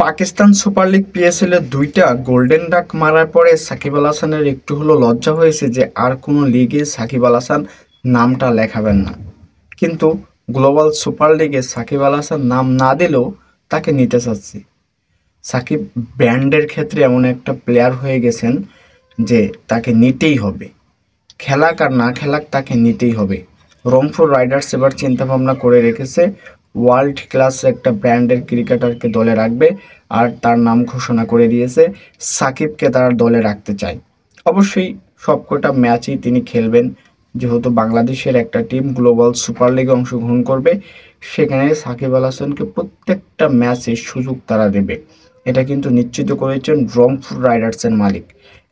Pakistan super league PSL এর দুইটা golden duck মারার পরে সাকিব আল হাসানের একটু হলো লজ্জা হয়েছে যে আর কোনো লিগে সাকিব আল হাসান নামটা লেখাবেন না। কিন্তু গ্লোবাল সুপার লিগে সাকিব আল হাসান নাম না দিলেও তাকে নিতে চাচ্ছি। সাকিব ব্র্যান্ডের ক্ষেত্রে এমন একটা প্লেয়ার হয়ে গেছেন যে তাকে নিতেই হবে, খেলাক আর না খেলাক তাকে নিতেই হবে। রংপুর রাইডার্স এবার চিন্তাভাবনা করে রেখেছে ওয়ার্ল্ড ক্লাস একটা ব্র্যান্ডের ক্রিকেটারকে দলে রাখবে, আর তার নাম ঘোষণা করে দিয়েছে সাকিবকে তারা দলে রাখতে চায়। অবশ্যই সবকটা ম্যাচেই তিনি খেলবেন, যেহেতু বাংলাদেশের একটা টিম গ্লোবাল সুপার লিগে অংশগ্রহণ করবে, সেখানে সাকিব আল হাসানকে প্রত্যেকটা ম্যাচে সুযোগ তারা দেবে। এটা কিন্তু নিশ্চিত করেছেন রংপুর রাইডার্সের মালিক।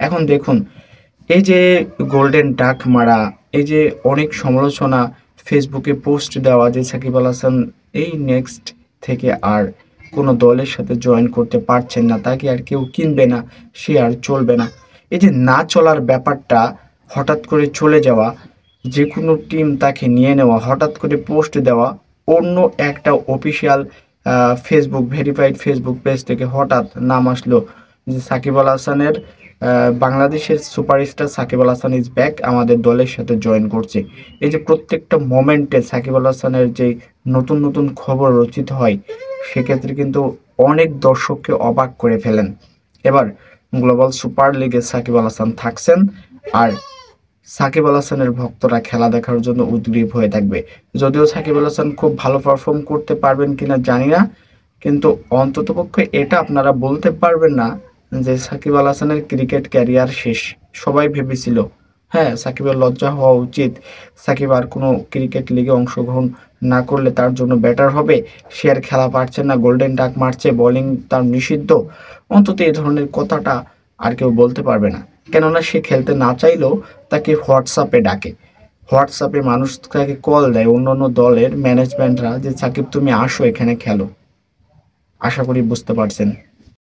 এখন দেখুন, এই যে গোল্ডেন ডাক মারা, এই যে অনেক সমালোচনা, ফেসবুকে পোস্ট দেওয়া যে সাকিব আল হাসান এই নেক্সট থেকে আর কোনো দলের সাথে জয়েন করতে পারছেন না, তাকে আর কেউ কিনবে না, সে আর চলবে না, এই যে না চলার ব্যাপারটা, হঠাৎ করে চলে যাওয়া, যে কোনো টিম তাকে নিয়ে নেওয়া, হঠাৎ করে পোস্ট দেওয়া, অন্য একটা official Facebook verified Facebook page থেকে হঠাৎ নাম আসলো যে সাকিব আল হাসানের বাংলাদেশের superstar Shakib Al Hasan is back, আমাদের দলের সাথে জয়েন করছে। এই যে প্রত্যেকটা মোমেন্টে সাকিব আল হাসানের যে নতুন নতুন খবর রচিত হয়, সেক্ষেত্রে কিন্তু অনেক দর্শককে অবাক করে ফেলেন। এবার গ্লোবাল সুপার লিগে সাকিব আল হাসান থাকছেন, আর সাকিব আল হাসানের ভক্তরা খেলা দেখার জন্য উদগ্রীব হয়ে থাকবে। যদিও সাকিব আল হাসান খুব ভালো পারফর্ম করতে পারবেন কিনা জানি না, কিন্তু অন্ততপক্ষে এটা আপনারা বলতে পারবেন না যে সাকিব আল হাসানের ক্রিকেট ক্যারিয়ার শেষ। সবাই ভেবেছিল, হ্যাঁ সাকিবের লজ্জা হওয়া উচিত, সাকিব আর কোনো ক্রিকেট লিগে অংশগ্রহণ না করলে তার জন্য বেটার হবে, সে আর খেলা পারছে না, গোল্ডেন ডাক মারছে, বোলিং তার নিষিদ্ধ। অন্তত এই ধরনের কথাটা আর কেউ বলতে পারবে না, কেননা সে খেলতে না চাইলেও তাকে হোয়াটসঅ্যাপে ডাকে, হোয়াটসঅ্যাপে মানুষ তাকে কল দেয়, অন্য অন্য দলের ম্যানেজমেন্টরা, যে সাকিব তুমি আসো এখানে খেলো। আশা করি বুঝতে পারছেন।